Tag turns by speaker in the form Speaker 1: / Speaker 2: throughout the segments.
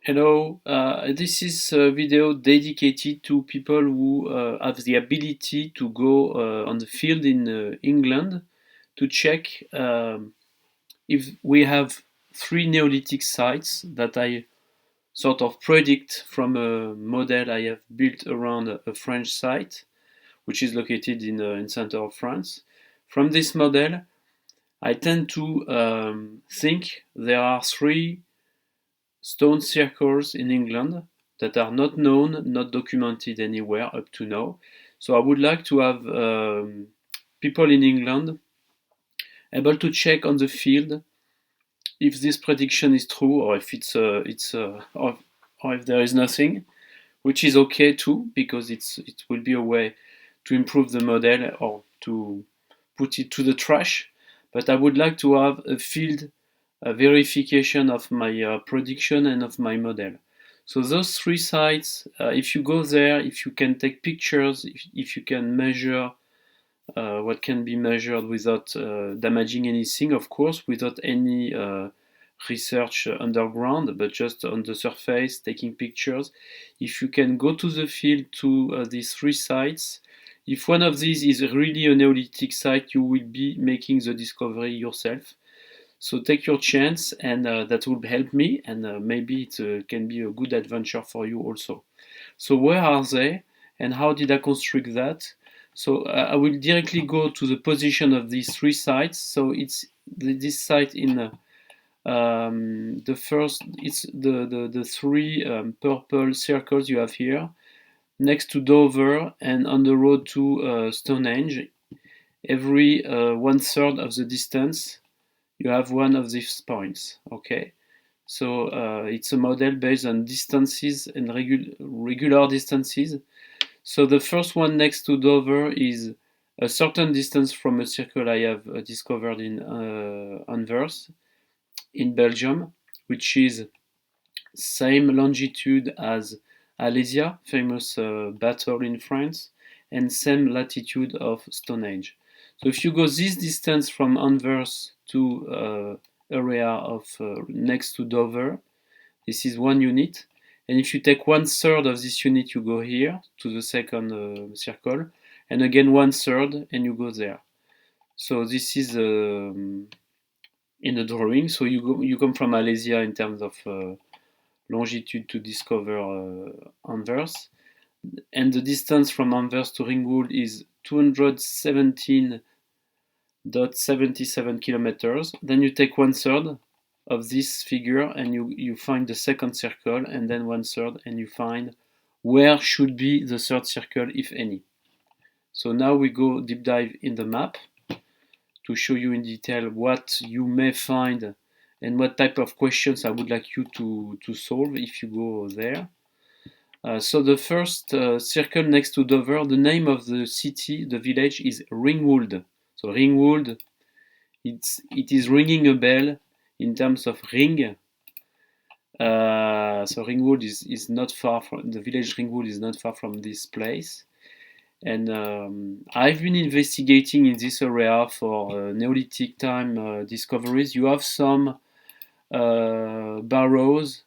Speaker 1: Hello, this is a video dedicated to people who have the ability to go on the field in England to check if we have three Neolithic sites that I sort of predict from a model I have built around a French site, which is located in center of France. From this model, I tend to think there are three stone circles in England that are not known, not documented anywhere up to now. So I would like to have people in England able to check on the field if this prediction is true or if or if there is nothing, which is okay too because it will be a way to improve the model or to put it to the trash. But I would like to have a field verification of my prediction and of my model. So those three sites, if you go there, if you can take pictures, if you can measure what can be measured without damaging anything, of course, without any research underground, but just on the surface, taking pictures. If you can go to the field to these three sites, if one of these is really a Neolithic site, you will be making the discovery yourself. So take your chance, and that will help me, and maybe it can be a good adventure for you also. So where are they, and how did I construct that? So I will directly go to the position of these three sites. So it's this site in the first, it's the three purple circles you have here, next to Dover and on the road to Stonehenge. Every 1/3 of the distance you have one of these points. Okay, so it's a model based on distances and regular distances. So the first one next to Dover is a certain distance from a circle I have discovered in Anvers in Belgium, which is same longitude as Alésia, famous battle in France, and same latitude of Stonehenge. So if you go this distance from Anvers to area of next to Dover, this is 1 unit. And if you take 1/3 of this unit, you go here to the second circle, and again 1/3, and you go there. So this is in the drawing. So you come from Alésia in terms of longitude to discover Anvers, and the distance from Anvers to Ringwood is 217.77 kilometers. Then you take 1/3 of this figure and you find the second circle, and then 1/3, and you find where should be the third circle, if any. So now we go deep dive in the map to show you in detail what you may find and what type of questions I would like you to solve if you go there. So the first circle next to Dover, the name of the city, the village is Ringwood. So Ringwood, it is ringing a bell in terms of ring. So Ringwood is not far from, the village Ringwood is not far from this place. And I've been investigating in this area for Neolithic time discoveries. You have some barrows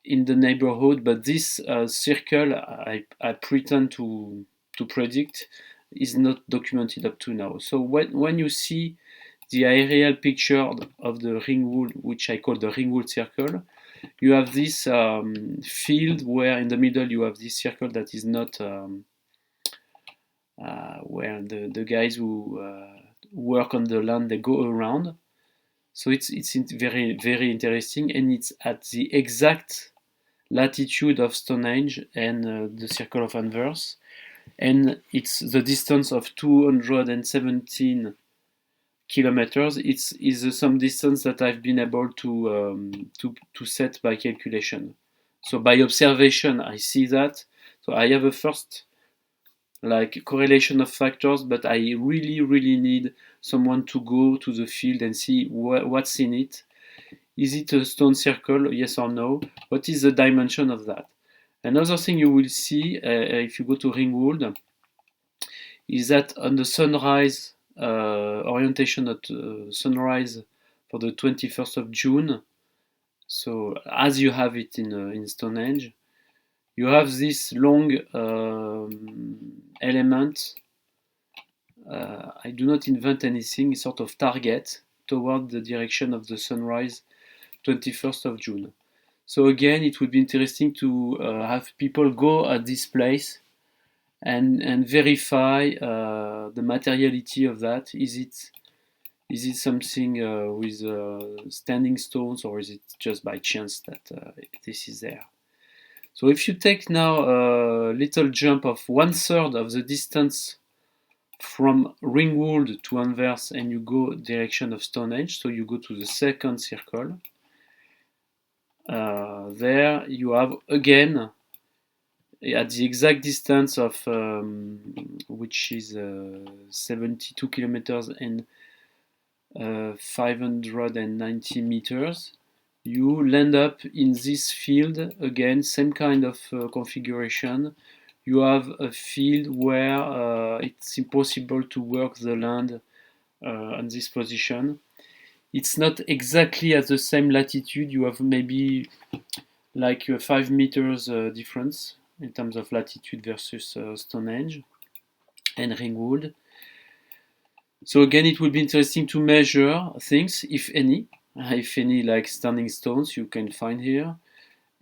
Speaker 1: in the neighborhood, but this circle I pretend to predict is not documented up to now. So when you see the aerial picture of the Ringwood, which I call the Ringwood circle, you have this field where in the middle you have this circle that is not where the guys who work on the land, they go around. So it's very, very interesting, and it's at the exact latitude of Stonehenge and the circle of Anvers, and it's the distance of 217 kilometers. It's is some distance that I've been able to set by calculation. So by observation, I see that. So I have a first like correlation of factors, but I really, really need someone to go to the field and see what's in it. Is it a stone circle, yes or no? What is the dimension of that? Another thing you will see if you go to Ringwood is that on the sunrise orientation at sunrise for the 21st of June, So as you have it in Stonehenge, you have this long element. I do not invent anything, sort of target toward the direction of the sunrise, 21st of June. So again, it would be interesting to have people go at this place and verify the materiality of that. Is it something with standing stones, or is it just by chance that this is there? So if you take now a little jump of 1/3 of the distance from Ringwood to Anvers and you go direction of Stonehenge, so you go to the second circle, there you have again at the exact distance of which is 72 kilometers and 590 meters, you land up in this field again, same kind of configuration. You have a field where it's impossible to work the land on this position. It's not exactly at the same latitude. You have maybe like a 5 meters difference in terms of latitude versus Stonehenge and Ringwood. So again, it would be interesting to measure things, if any, like standing stones you can find here,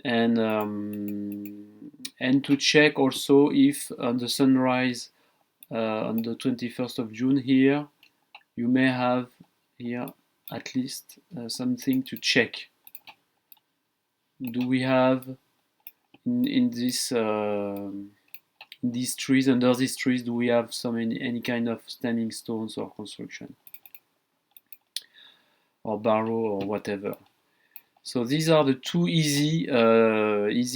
Speaker 1: and to check also if on the sunrise on the 21st of June here, you may have here at least something to check. Do we have in this these trees, under these trees, do we have any kind of standing stones or construction or barrow or whatever? So these are the two easy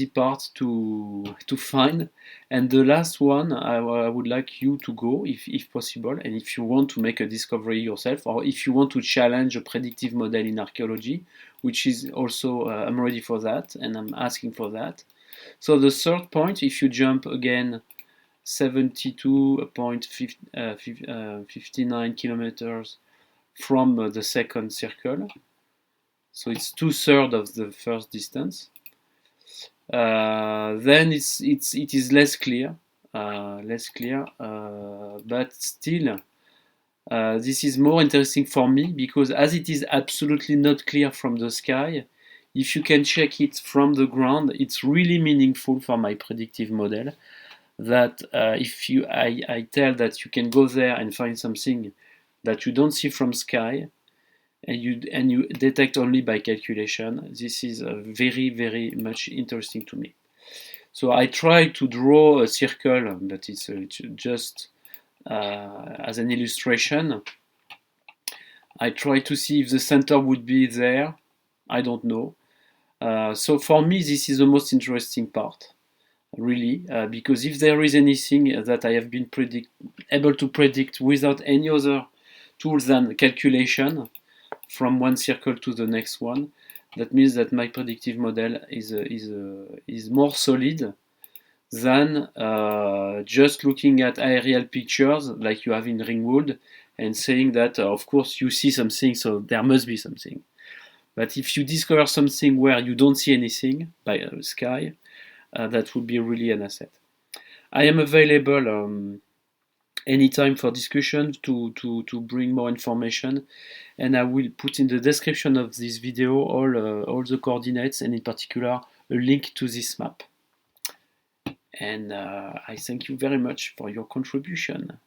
Speaker 1: parts to find, and the last one I would like you to go if possible, and if you want to make a discovery yourself, or if you want to challenge a predictive model in archaeology, which is also I'm ready for that and I'm asking for that. So the third point, if you jump again 72.59 kilometers from the second circle, so it's 2/3 of the first distance. Then it is less clear, but still this is more interesting for me because as it is absolutely not clear from the sky, if you can check it from the ground, it's really meaningful for my predictive model. That if I tell that you can go there and find something that you don't see from sky, and you detect only by calculation, this is very much interesting to me. So I try to draw a circle, but it's just as an illustration. I try to see if the center would be there. I don't know. So for me, this is the most interesting part, really, because if there is anything that I have been able to predict without any other tools than calculation, from one circle to the next one, that means that my predictive model is more solid than just looking at aerial pictures like you have in Ringwood and saying that of course you see something, so there must be something. But if you discover something where you don't see anything by sky, that would be really an asset. I am available anytime for discussion to bring more information, and I will put in the description of this video all the coordinates, and in particular a link to this map. And I thank you very much for your contribution.